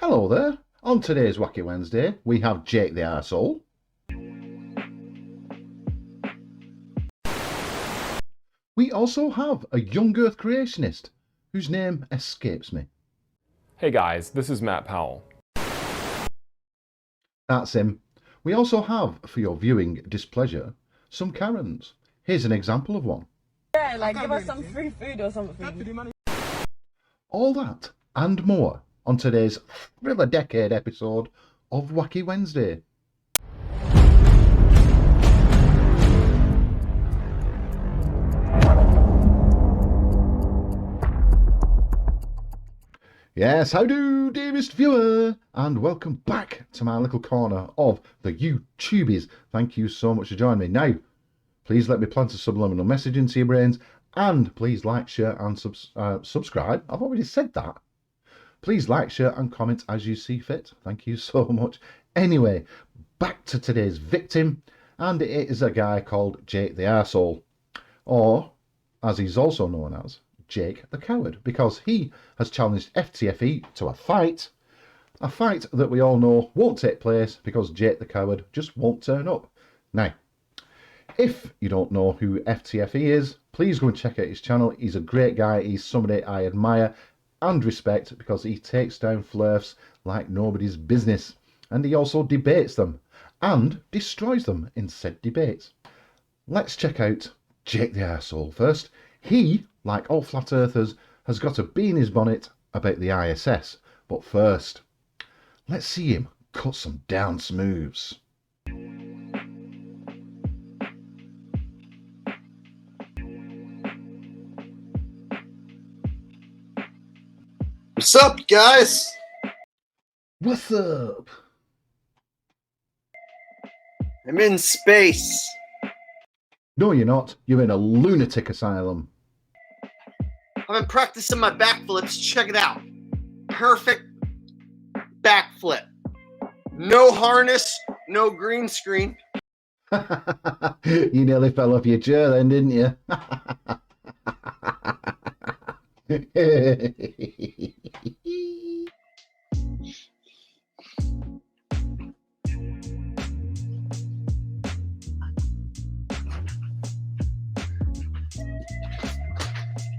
Hello there. On today's Wacky Wednesday, we have Jake the Arsehole. We also have a young Earth creationist whose name escapes me. Hey guys, this is Matt Powell. That's him. We also have, for your viewing displeasure, some Karens. Here's an example of one. Yeah, like give us some free food or something. All that and more on today's Thriller Decade episode of Wacky Wednesday. Yes, how do, dearest viewer, and welcome back to my little corner of the YouTubies. Thank you so much for joining me. Now, please let me plant a subliminal message into your brains, and please like, share, and subscribe. I've already said that. Please like, share, and comment as you see fit. Thank you so much. Anyway, back to today's victim, and it is a guy called Jake the Arsehole, or as he's also known as, Jake the Coward, because he has challenged FTFE to a fight that we all know won't take place because Jake the Coward just won't turn up. Now, if you don't know who FTFE is, please go and check out his channel. He's a great guy. He's somebody I admire and respect because he takes down flirts like nobody's business, and he also debates them and destroys them in said debates. Let's check out Jake the Arsehole first. He, like all flat earthers, has got a bee in his bonnet about the ISS. But first, let's see him cut some dance moves. What's up, guys? What's up? I'm in space. No, you're not. You're in a lunatic asylum. I've been practicing my backflips. Check it out. Perfect backflip. No harness, no green screen. You nearly fell off your chair then, didn't you?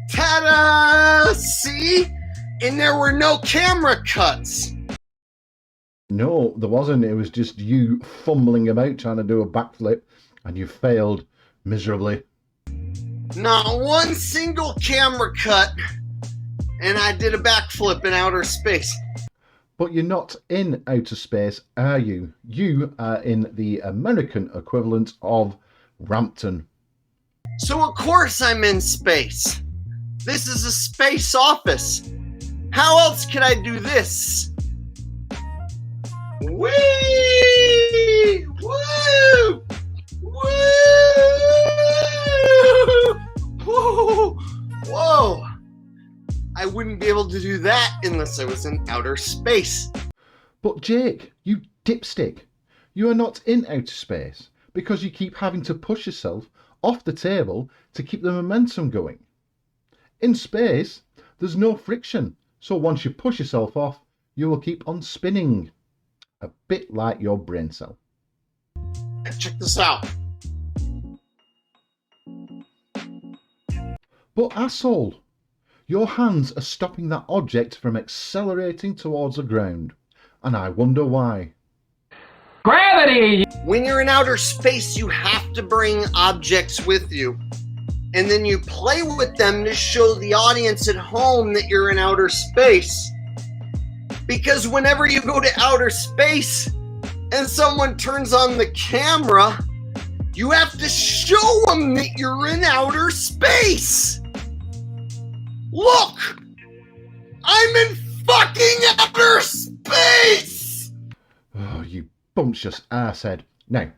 Ta-da! See? And there were no camera cuts. No, there wasn't. It was just you fumbling about trying to do a backflip, and you failed miserably. Not one single camera cut, and I did a backflip in outer space. But you're not in outer space, are you? You are in the American equivalent of Rampton. So of course I'm in space. This is a space office. How else could I do this? Whee! Woo! Woo! Whoa! Whoa! I wouldn't be able to do that unless I was in outer space. But Jake, you dipstick, you are not in outer space because you keep having to push yourself off the table to keep the momentum going. In space, there's no friction, so once you push yourself off, you will keep on spinning. A bit like your brain cell. Check this out. But asshole, your hands are stopping that object from accelerating towards the ground, and I wonder why. Gravity! When you're in outer space, you have to bring objects with you. And then you play with them to show the audience at home that you're in outer space. Because whenever you go to outer space and someone turns on the camera, you have to show them that you're in outer space. Look! I'm in fucking outer space! Oh, you bumptious arsehead. Now,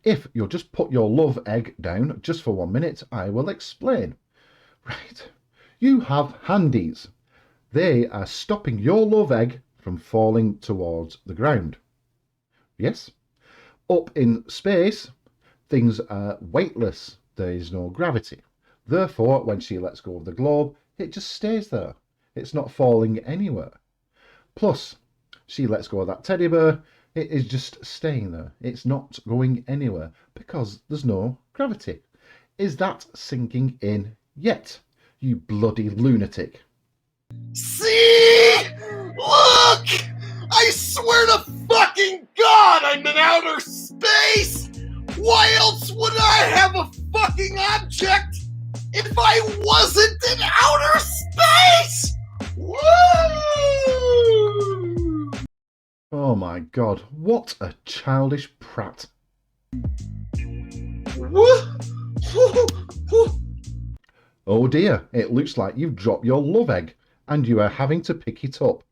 if you'll just put your love egg down just for 1 minute, I will explain. Right, you have handies. They are stopping your love egg from falling towards the ground. Yes? Up in space, things are weightless. There is no gravity. Therefore, when she lets go of the globe, it just stays there. It's not falling anywhere. Plus, She lets go of that teddy bear. It is just staying there. It's not going anywhere because there's no gravity. Is that sinking in yet, you bloody lunatic? See? Look! I swear to fucking God I'm in outer space! Why else would I have a fucking object if I wasn't in outer space? Woo! Oh my God, what a childish prat. Woo! Oh dear, it looks like you've dropped your love egg and you are having to pick it up.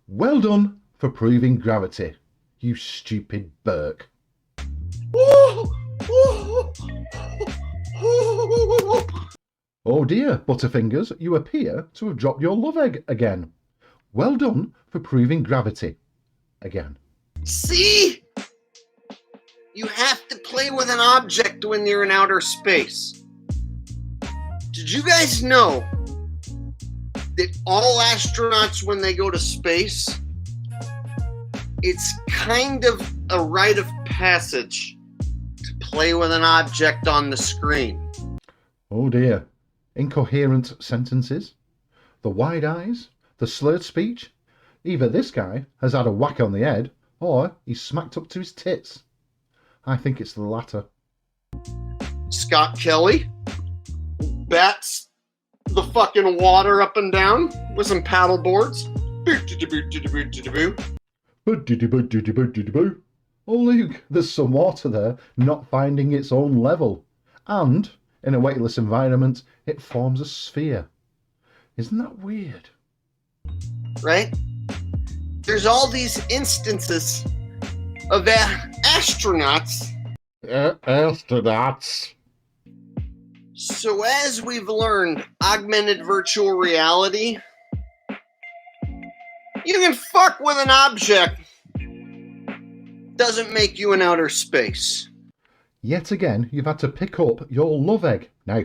Well done for proving gravity, you stupid Burke. Oh dear, Butterfingers, you appear to have dropped your love egg again. Well done for proving gravity again. See? You have to play with an object when you're in outer space. Did you guys know that all astronauts, when they go to space, it's kind of a rite of passage to play with an object on the screen? Oh dear. Incoherent sentences, the wide eyes, the slurred speech. Either this guy has had a whack on the head or he's smacked up to his tits. I think it's the latter. Scott Kelly bats the fucking water up and down with some paddle boards. Oh Luke, there's some water there not finding its own level. And in a weightless environment, it forms a sphere. Isn't that weird? Right? There's all these instances of astronauts. Astronauts. So as we've learned, augmented virtual reality, you can fuck with an object. Doesn't make you in outer space. Yet again, you've had to pick up your love egg. Now,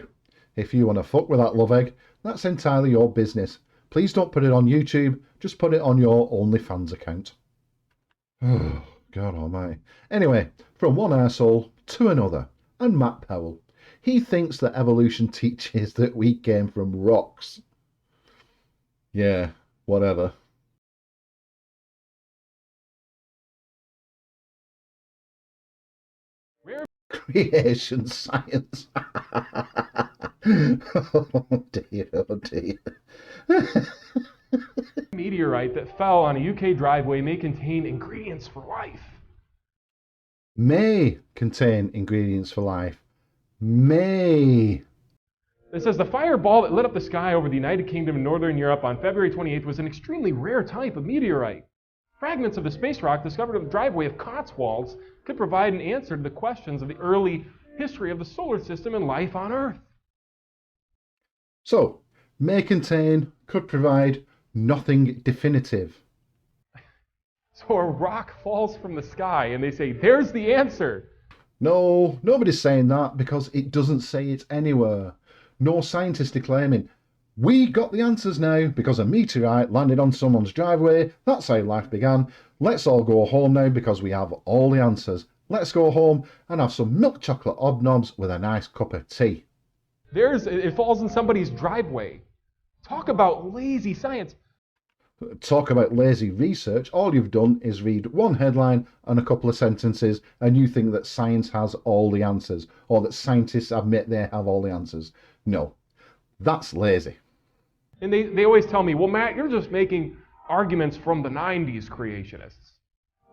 if you want to fuck with that love egg, that's entirely your business. Please don't put it on YouTube, just put it on your OnlyFans account. Oh, God almighty. Anyway, from one arsehole to another, and Matt Powell. He thinks that evolution teaches that we came from rocks. Yeah, whatever. Creation science. Oh dear, oh dear. Meteorite that fell on a UK driveway may contain ingredients for life. May contain ingredients for life. May. It says the fireball that lit up the sky over the United Kingdom and Northern Europe on February 28th was an extremely rare type of meteorite. Fragments of the space rock discovered on the driveway of Cotswolds could provide an answer to the questions of the early history of the solar system and life on Earth. So, may contain, could provide, nothing definitive. So a rock falls from the sky and they say, there's the answer. No, nobody's saying that because it doesn't say it anywhere. No scientist are claiming, we got the answers now because a meteorite landed on someone's driveway. That's how life began. Let's all go home now because we have all the answers. Let's go home and have some milk chocolate hobnobs with a nice cup of tea. It falls in somebody's driveway. Talk about lazy science. Talk about lazy research. All you've done is read one headline and a couple of sentences and you think that science has all the answers or that scientists admit they have all the answers. No, that's lazy. And they always tell me, well, Matt, you're just making arguments from the 90s creationists.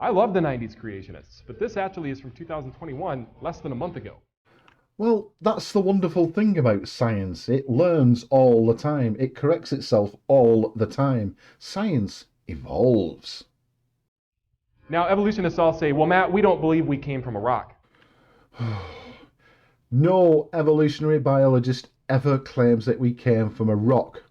I love the 90s creationists, but this actually is from 2021, less than a month ago. Well, that's the wonderful thing about science. It learns all the time. It corrects itself all the time. Science evolves. Now, evolutionists all say, well, Matt, we don't believe we came from a rock. No evolutionary biologist ever claims that we came from a rock.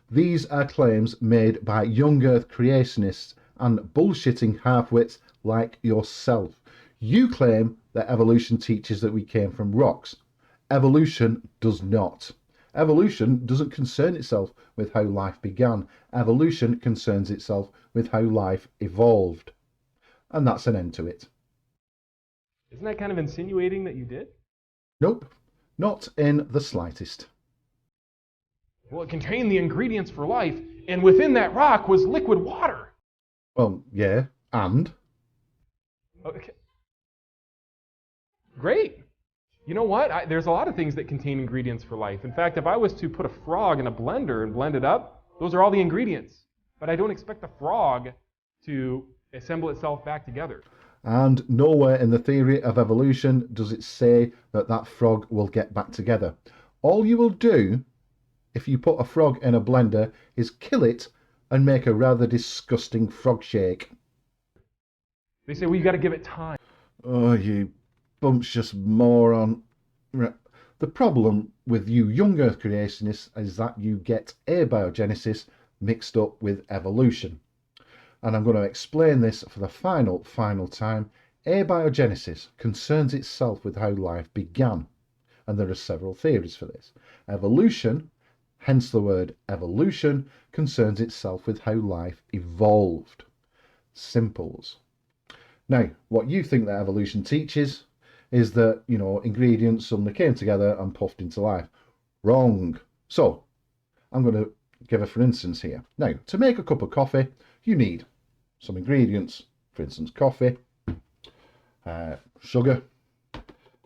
These are claims made by young Earth creationists and bullshitting half-wits like yourself. You claim that evolution teaches that we came from rocks. Evolution does not. Evolution doesn't concern itself with how life began. Evolution concerns itself with how life evolved. And that's an end to it. Isn't that kind of insinuating that you did? Nope, not in the slightest. Well, it contained the ingredients for life, and within that rock was liquid water. Well, yeah, and? Okay. Great. You know what? There's a lot of things that contain ingredients for life. In fact, if I was to put a frog in a blender and blend it up, those are all the ingredients. But I don't expect the frog to assemble itself back together. And nowhere in the theory of evolution does it say that that frog will get back together. All you will do, if you put a frog in a blender, is kill it and make a rather disgusting frog shake. They say, well, you got to give it time. Oh, you bumptious moron. The problem with you young Earth creationists is that you get abiogenesis mixed up with evolution. And I'm going to explain this for the final time. Abiogenesis concerns itself with how life began. And there are several theories for this. Evolution, hence the word evolution, concerns itself with how life evolved. Simples. Now, what you think that evolution teaches is that, you know, ingredients suddenly came together and puffed into life. Wrong. So, I'm going to give a for instance here. Now, to make a cup of coffee, you need some ingredients. For instance, coffee, sugar,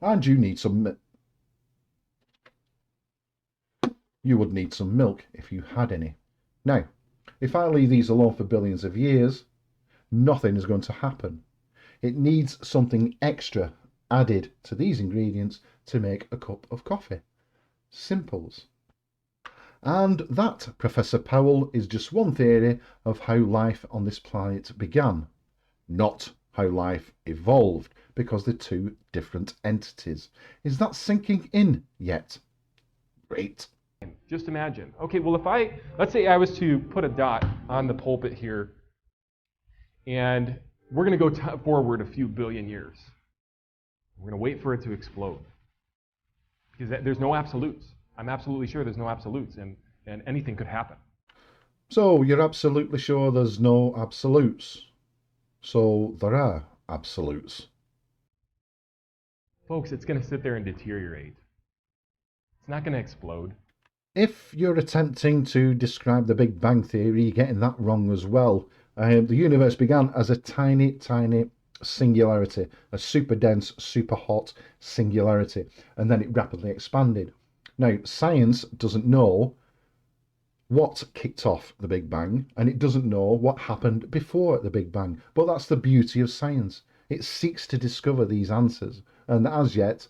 and you need some you would need some milk if you had any. Now, if I leave these alone for billions of years, nothing is going to happen. It needs something extra added to these ingredients to make a cup of coffee. Simples. And that, Professor Powell, is just one theory of how life on this planet began, not how life evolved, because they're two different entities. Is that sinking in yet? Great. Just imagine. Okay, well, let's say I was to put a dot on the pulpit here, and we're going to go forward a few billion years. We're going to wait for it to explode. Because there's no absolutes. I'm absolutely sure there's no absolutes, and anything could happen. So you're absolutely sure there's no absolutes? So there are absolutes. Folks, it's going to sit there and deteriorate. It's not going to explode. If you're attempting to describe the Big Bang Theory, you're getting that wrong as well. The universe began as a tiny, tiny singularity, a super dense, super hot singularity, and then it rapidly expanded. Now, science doesn't know what kicked off the Big Bang, and it doesn't know what happened before the Big Bang, but that's the beauty of science. It seeks to discover these answers, and as yet,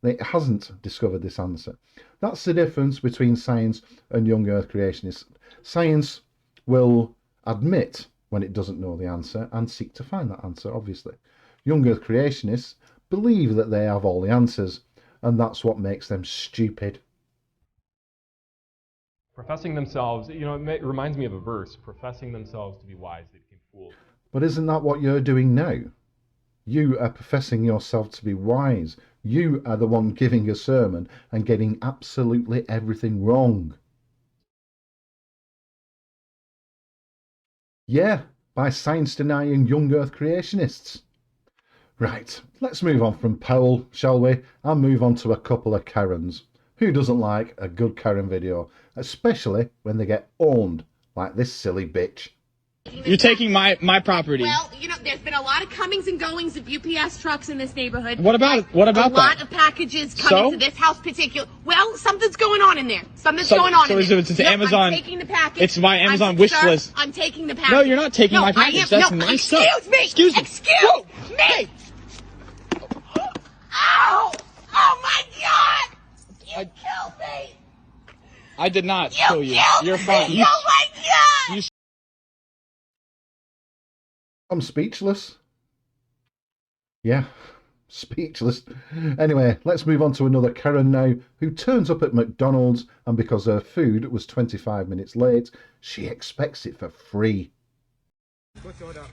it hasn't discovered this answer. That's the difference between science and young Earth creationists. Science will admit when it doesn't know the answer and seek to find that answer, obviously. Young Earth creationists believe that they have all the answers, and that's what makes them stupid. Professing themselves, you know, it reminds me of a verse, professing themselves to be wise, they became fools. But isn't that what you're doing now? You are professing yourself to be wise. You are the one giving a sermon and getting absolutely everything wrong. Yeah, by science-denying young Earth creationists. Right, let's move on from Powell, shall we, and move on to a couple of Karens. Who doesn't like a good Karen video, especially when they get owned, like this silly bitch? You're taking my property. Well, you know, there's been a lot of comings and goings of UPS trucks in this neighborhood. What about that? A lot of packages coming to this house particular. Well, something's going on in there. Something's going on in there. So it's Amazon. I'm taking the package. It's my Amazon wish list. I'm taking the package. No, you're not taking my package. That's nice stuff. Excuse me. Excuse me. Excuse me. Ow! Oh my God! You killed me. I did not kill you. You're fine. Oh my God! I'm speechless. Yeah, speechless. Anyway, let's move on to another Karen now, who turns up at McDonald's, and because her food was 25 minutes late, she expects it for free. What's the order?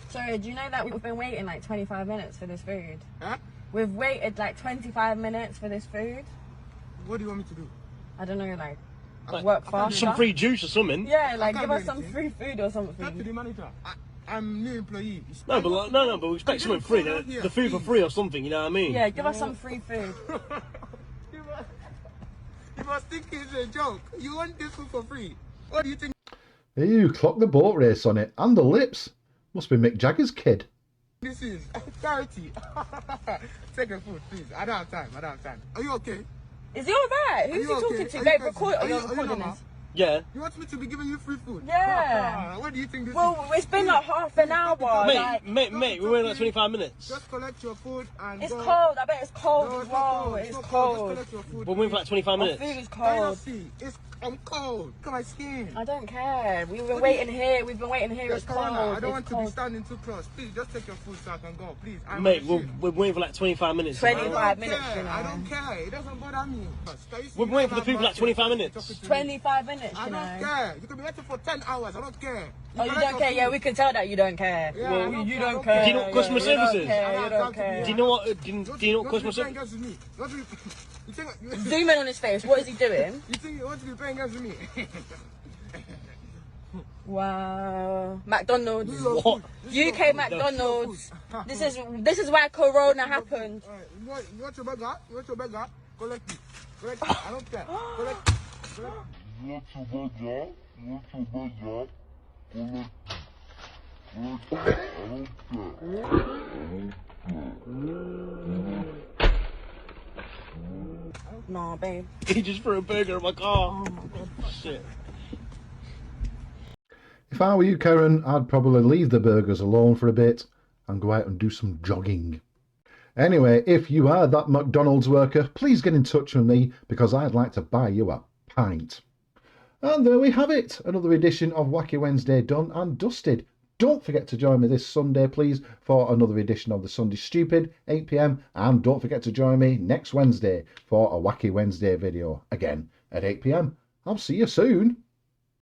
Sorry, do you know that we've been waiting like 25 minutes for this food? Huh? We've waited like 25 minutes for this food. What do you want me to do? I don't know, like work faster. Some free juice or something. Yeah, like give us some free food or something. Talk to the manager. I'm new employee. No, but like, no, but we expect something free. The food for free or something. You know what I mean? Yeah, give us some free food. You must think it's a joke. You want this food for free? What do you think? Ew, clock the boat race on it. And the lips. Must be Mick Jagger's kid. This is charity. Take your food, please. I don't have time. Are you okay? Is he alright? Who's he talking to? Babe, you're recording this. Yeah. You want me to be giving you free food? Yeah. What do you think this is? Well, it's been like half an hour. Mate, we're waiting like 25 minutes. Just collect your food and It's go. cold. I bet it's cold No, as well. It's Just cold. collect your food. We're waiting for like 25 My minutes. food is Can you not cold. see? I'm cold. Look at my skin. I don't care. We've been waiting here. It's Just cold. Corona. I don't It's want to cold. be standing too close. Please, just take your food so I can go. Please. Mate, we're waiting for like 25 minutes. 25 minutes, you know. I don't care. It doesn't bother me. We're waiting for the people like 25 minutes. 25 minutes, I you don't know. care. You can be waiting for 10 hours. I don't care. Oh, you don't care? Yeah, we can tell that you don't care. Yeah, Well, I don't you care, I don't don't care. care. Do you know what customer Yeah, service you is? don't care. You don't care. Do you know what? Do you know what customer playing service? games with me? Zoom in on his face. What is he doing? You think you want to be playing games with me? Wow. McDonald's. What? UK McDonald's. This is why Corona happened. You want your burger? You want your burger? Collect it. Collect it. I don't care. Collect it. Collect it. You want your burger? You want your burger? Collect it. No, babe. He just threw a burger in my car. Oh my god. Shit. If I were you, Karen, I'd probably leave the burgers alone for a bit and go out and do some jogging. Anyway, if you are that McDonald's worker, please get in touch with me because I'd like to buy you a pint. And there we have it, another edition of Wacky Wednesday done and dusted. Don't forget to join me this Sunday, please, for another edition of the Sunday Stupid, 8 PM. And don't forget to join me next Wednesday for a Wacky Wednesday video, again at 8 PM. I'll see you soon.